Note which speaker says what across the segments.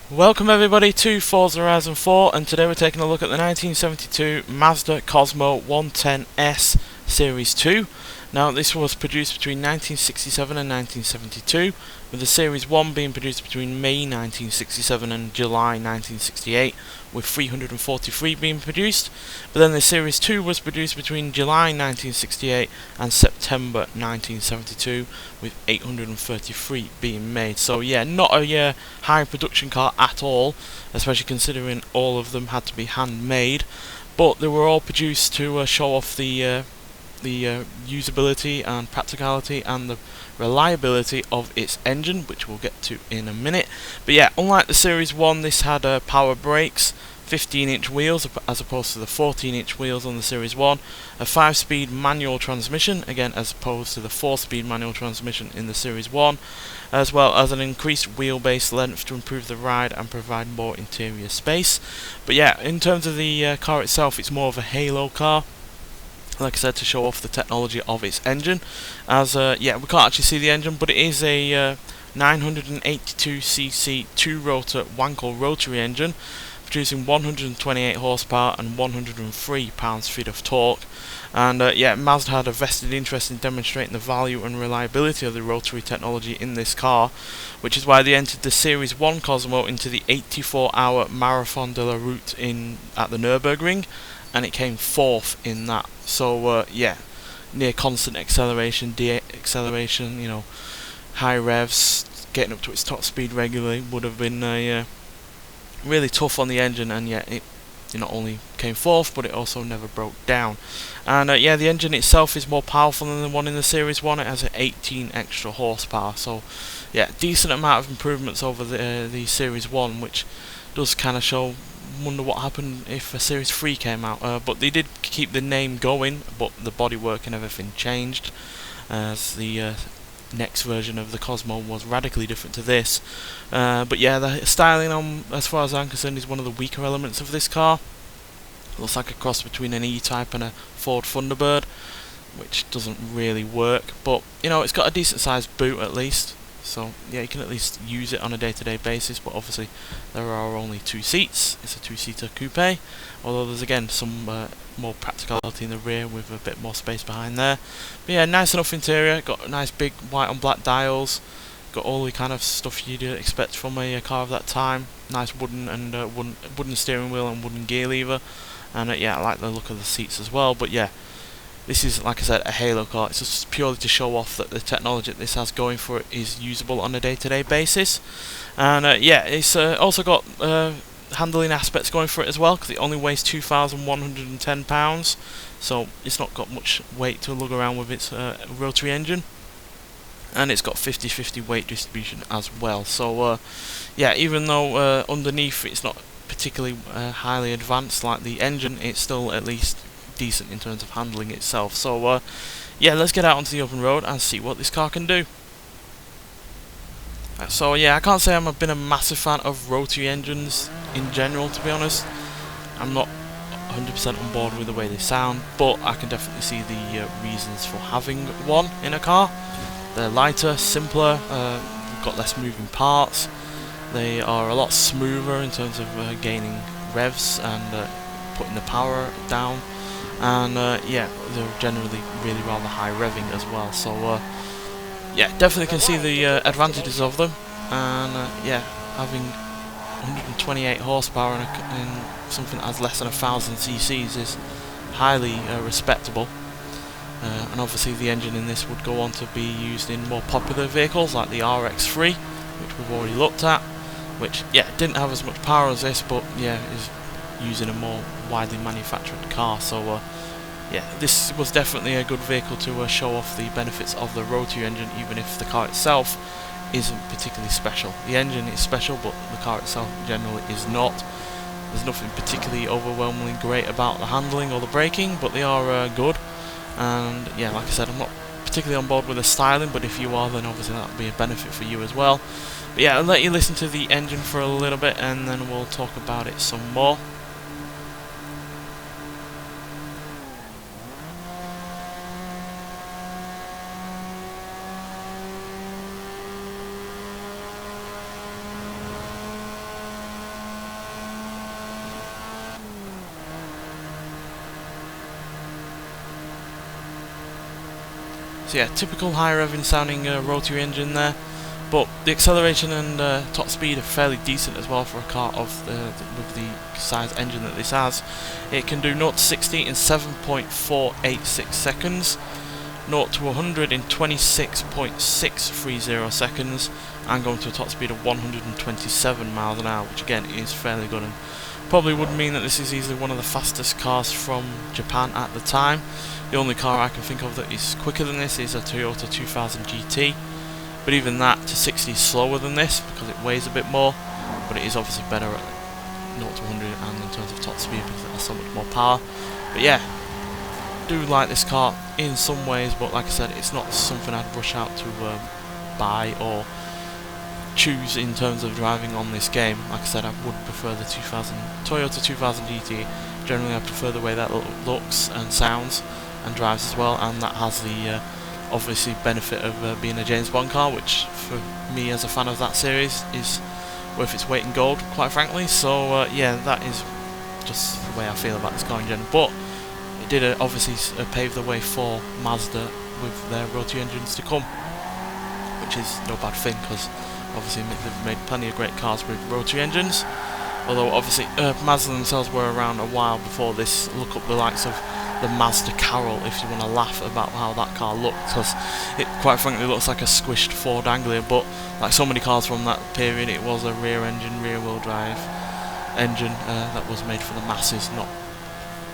Speaker 1: Welcome everybody to Forza Horizon 4, and today we're taking a look at the 1972 Mazda Cosmo 110S Series 2. Now this was produced between 1967 and 1972, with the Series 1 being produced between May 1967 and July 1968, with 343 being produced. But then the Series 2 was produced between July 1968 and September 1972, with 833 being made. So yeah, not a high production car at all, especially considering all of them had to be handmade. But they were all produced to show off the usability and practicality and the reliability of its engine, which we'll get to in a minute. But yeah, unlike the Series 1, this had power brakes, 15-inch wheels as opposed to the 14-inch wheels on the Series 1, a 5-speed manual transmission, again as opposed to the 4-speed manual transmission in the Series 1, as well as an increased wheelbase length to improve the ride and provide more interior space. But yeah, in terms of the car itself, it's more of a halo car, like I said, to show off the technology of its engine. As yeah, we can't actually see the engine, but it is a 982cc 2-rotor Wankel rotary engine, producing 128 horsepower and 103 pounds-feet of torque. And yeah, Mazda had a vested interest in demonstrating the value and reliability of the rotary technology in this car, which is why they entered the Series 1 Cosmo into the 84-hour Marathon de la Route at the Nürburgring, and it came fourth in that. So yeah, near constant acceleration, de-acceleration, you know, high revs, getting up to its top speed regularly would have been really tough on the engine, and yet it not only came fourth, but it also never broke down. And yeah, the engine itself is more powerful than the one in the Series 1. It has 18 extra horsepower, so yeah, decent amount of improvements over the Series 1, which does kind of wonder what happened if a Series 3 came out. But they did keep the name going, but the bodywork and everything changed, as the next version of the Cosmo was radically different to this. But yeah, the styling, as far as I'm concerned, is one of the weaker elements of this car. It looks like a cross between an E-Type and a Ford Thunderbird, which doesn't really work. But you know, it's got a decent sized boot at least, so yeah, you can at least use it on a day-to-day basis. But obviously there are only 2 seats. It's a 2-seater coupe, although there's again some more practicality in the rear with a bit more space behind there. But yeah, nice enough interior. Got nice big white on black dials. Got all the kind of stuff you'd expect from a car of that time. Nice wooden and wooden steering wheel and wooden gear lever. And yeah, I like the look of the seats as well. But yeah, this is, like I said, a halo car. It's just purely to show off that the technology that this has going for it is usable on a day-to-day basis. And yeah, it's also got handling aspects going for it as well, because it only weighs 2,110 pounds, so it's not got much weight to lug around with its rotary engine. And it's got 50-50 weight distribution as well. So yeah, even though underneath it's not particularly highly advanced like the engine, it's still at least decent in terms of handling itself. So yeah, let's get out onto the open road and see what this car can do. So yeah, I can't say I've been a massive fan of rotary engines in general, to be honest. I'm not 100% on board with the way they sound, but I can definitely see the reasons for having one in a car. They're lighter, simpler, got less moving parts. They are a lot smoother in terms of gaining revs and putting the power down. And yeah, they're generally really rather high revving as well. So yeah, definitely can see the advantages of them. And yeah, having 128 horsepower in something as less than 1,000 cc's is highly respectable. And obviously the engine in this would go on to be used in more popular vehicles like the RX-3, which we've already looked at, which yeah, didn't have as much power as this, but yeah, is using a more widely manufactured car. So yeah, this was definitely a good vehicle to show off the benefits of the rotary engine, even if the car itself isn't particularly special. The engine is special, but the car itself generally is not. There's nothing particularly overwhelmingly great about the handling or the braking, but they are good. And yeah, like I said, I'm not particularly on board with the styling, but if you are, then obviously that will be a benefit for you as well. But yeah, I'll let you listen to the engine for a little bit, and then we'll talk about it some more. So yeah, typical high revving sounding rotary engine there, but the acceleration and top speed are fairly decent as well for a car of with the size engine that this has. It can do 0 to 60 in 7.486 seconds, 0 to 100 in 26.630 seconds, and going to a top speed of 127 miles an hour, which again is fairly good, and probably would mean that this is easily one of the fastest cars from Japan at the time. The only car I can think of that is quicker than this is a Toyota 2000 GT, but even that to 60 is slower than this because it weighs a bit more, but it is obviously better at 0 to 100 and in terms of top speed because it has so much more power. But yeah, do like this car in some ways, but like I said, it's not something I'd rush out to buy or choose in terms of driving on this game. Like I said, I would prefer the Toyota 2000 GT. Generally I prefer the way that looks and sounds and drives as well, and that has the obviously benefit of being a James Bond car, which for me as a fan of that series is worth its weight in gold, quite frankly. So yeah, that is just the way I feel about this car in general. But it did obviously pave the way for Mazda with their rotary engines to come, which is no bad thing because obviously they've made plenty of great cars with rotary engines. Although obviously Mazda themselves were around a while before this. Look up the likes of the Mazda Carol if you want to laugh about how that car looked, because it quite frankly looks like a squished Ford Anglia, but like so many cars from that period, it was a rear engine, rear wheel drive engine that was made for the masses, not,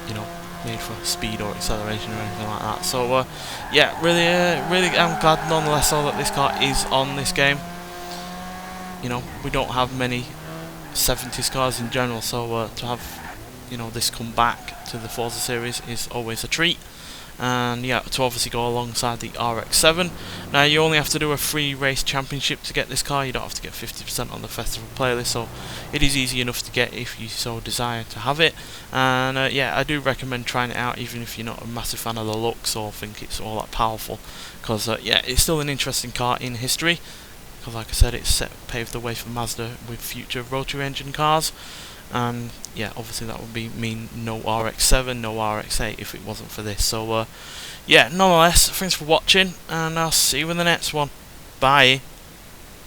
Speaker 1: you know, made for speed or acceleration or anything like that. So yeah, really I'm glad nonetheless though that this car is on this game. You know, we don't have many 70s cars in general, so to have, you know, this come back to the Forza series is always a treat. And yeah, to obviously go alongside the RX-7. Now you only have to do a free race championship to get this car. You don't have to get 50% on the festival playlist, so it is easy enough to get if you so desire to have it. And yeah, I do recommend trying it out, even if you're not a massive fan of the looks or think it's all that powerful, because yeah, it's still an interesting car in history. Because like I said, it's paved the way for Mazda with future rotary engine cars, and yeah, obviously that would mean no RX-7, no RX-8 if it wasn't for this. So yeah, nonetheless, thanks for watching, and I'll see you in the next one. Bye.